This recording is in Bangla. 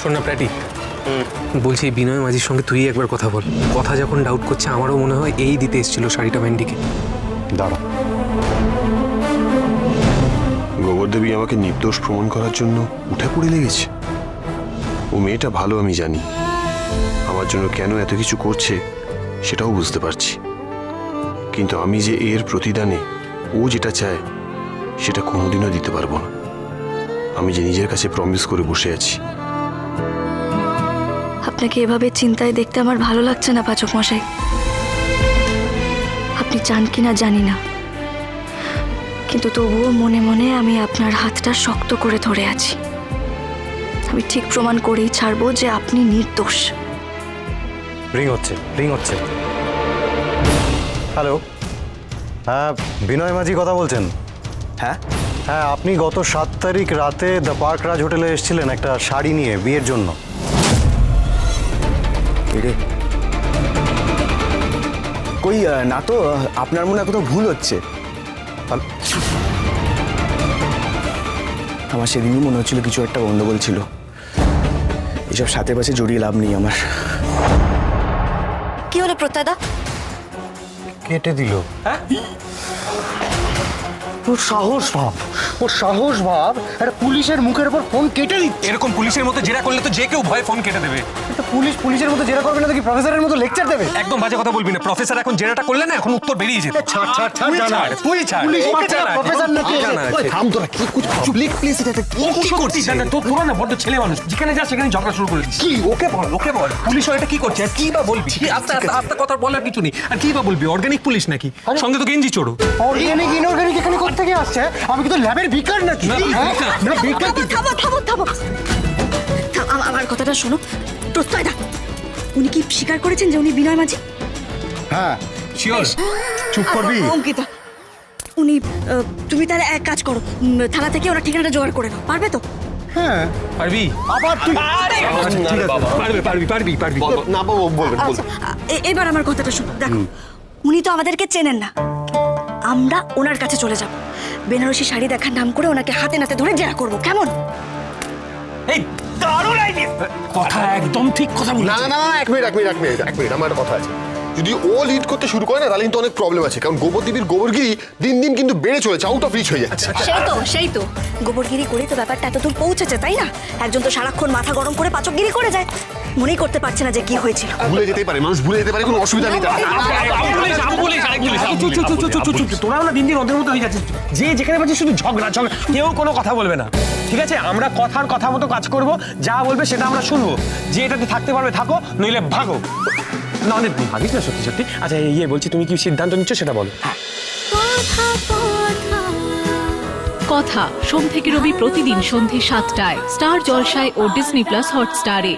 শোন না প্র্যাটি, বলছি বিনয় মাঝির সঙ্গে তুই একবার কথা বল। কথা যখন ডাউট করছে আমারও মনে হয় এই দিতে এসেছিল শাড়িটা ম্যান্ডিকে। দাঁড়া, গোবরদেবী আমাকে নির্দোষ প্রমাণ করার জন্য উঠে পড়ে লেগেছে। ও মেয়েটা ভালো আমি জানি, আমার জন্য কেন এত কিছু করছে সেটাও বুঝতে পারছি, কিন্তু আমি যে এর প্রতিদানে ও যেটা চায় সেটা কোনোদিনও দিতে পারবো না। আমি যে নিজের কাছে প্রমিস করে বসে আছি। আপনাকে এভাবে চিন্তায় দেখতে আমার ভালো লাগছে না পাচক মশাই। আপনি চান কিনা জানি না, কিন্তু তবুও মনে মনে আমি আপনার হাতটা শক্ত করে ধরে আছি। আমি ঠিক প্রমাণ করেই ছাড়বো যে আপনি নির্দোষ। রিং হচ্ছে। হ্যালো, হ্যাঁ বিনয় মাঝি কথা বলছেন? হ্যাঁ হ্যাঁ, আপনি গত 7 তারিখ রাতে দ্য পার্ক রাজ হোটেলে এসেছিলেন একটা শাড়ি নিয়ে বিয়ের জন্য। কই না তো, আপনার মনে হয় কোথাও ভুল হচ্ছে। আমার সেদিনই মনে হচ্ছিল কিছু একটা গন্ডগোল ছিল। এসব সাথে পাশে জড়িয়ে লাভ নেই আমার। কি হলো প্রত্যয়দা? কেটে দিল। ওর সাহস ভাব একটা পুলিশের মুখের উপর ফোন কেটে দিচ্ছে। এরকম পুলিশের মতো জেরা করলে তো যে কেউ ভয় ফোন কেটে দেবে। একটা পুলিশের মতো জেরা করবে না তো কি প্রফেসরের মতো লেকচার দেবে? একদম বাজে কথা বলবি না। প্রফেসর এখন জেরাটা করলে না, এখন উত্তর বেরিয়ে যেত। তুই ছাড়। পুলিশ ওকে বাচ্চা, ছাড়। প্রফেসর নাকি? জানা আছে। থাম তোরা, কি কুছ পাবলিক প্লেস এটা কি করছিস? তোরা না বড্ড ছেলে মানুষ, যেখানে যা সেখানে ঝগড়া শুরু করে দিস। কি ওকে বল পুলিশ এটা কি করছে? আর কি বা বলবি? আস্তে কথা বলার কিছু নেই। আর কি বা বলবি? অর্গানিক পুলিশ নাকি? সঙ্গে তো গেঞ্জি চোরো। অর্গানিক ইনঅর্গানিক এখানে কোথা থেকে আসছে? আমি কি তো ল্যাবের ভিকার নাকি? না ভিকার কি? থামো। আমার কথাটা শোনো প্রত্যয়দা। উনি কি স্বীকার করেছেন যে উনি বিনয় মাঝি? হ্যাঁ শিওর? চুপ করবি? অঙ্কিতা, উনি তুমি তাহলে এক কাজ করো, থানা থেকে ওনার ঠিকানাটা জোগাড় করে নাও। পারবে তো? হ্যাঁ পারবি? আবার তুই পারবি। না বাবু, বলবেন আচ্ছা, এবার আমার কথাটা শোনো। দেখো, উনি তো আমাদেরকে চেনেন না। আমরা ওনার কাছে চলে যাব, বেনারসি শাড়ি দেখার নাম করে ওনাকে হাতে নাতে ধরে জেরা করব। কেমন? এই দারুণ আইডিয়া। কথা একদম ঠিক কথা বলছিস। না, এক মিনিট আমার একটা কথা আছে। যদি ও লিড করতে শুরু করে না তাহলে কিন্তু অনেক প্রবলেম আছে, কারণ গোবরদেবীর গোবরগিরি দিন দিন কিন্তু বেড়ে চলেছে, আউট অফ রিচ হয়ে যাচ্ছে। সেই তো গোবরগিরি করে তো ব্যাপারটা এতদূর পৌঁছেছে, তাই না? একজন তো সারাক্ষণ মাথা গরম করে পাচকগিরি করে যায়, মনেই করতে পারছে না যে কি হয়েছিল। ভুলে যেতেই পারে মানুষ, ভুলে যেতে পারে, কোনো অসুবিধা নেই। তোরাও না দিন দিন ওদের মতো হয়ে যাচ্ছে। যে যেখানে পাচ্ছি শুধু ঝগড়া, কেউ কোনো কথা বলবে না। ঠিক আছে, আমরা কথার কথা মতো কাজ করব, যা বলবে সেটা আমরা শুনবো। যে এটাতে থাকতে পারবে থাকো, নইলে ভাগো। না অনেক ভাবিস না সত্যি। আচ্ছা বলছি, তুমি কি সিদ্ধান্ত নিচ্ছ সেটা বলো। কথা সোম থেকে রবি প্রতিদিন সন্ধে 7টায় স্টার জলসায় ও ডিজনি প্লাস হটস্টারে।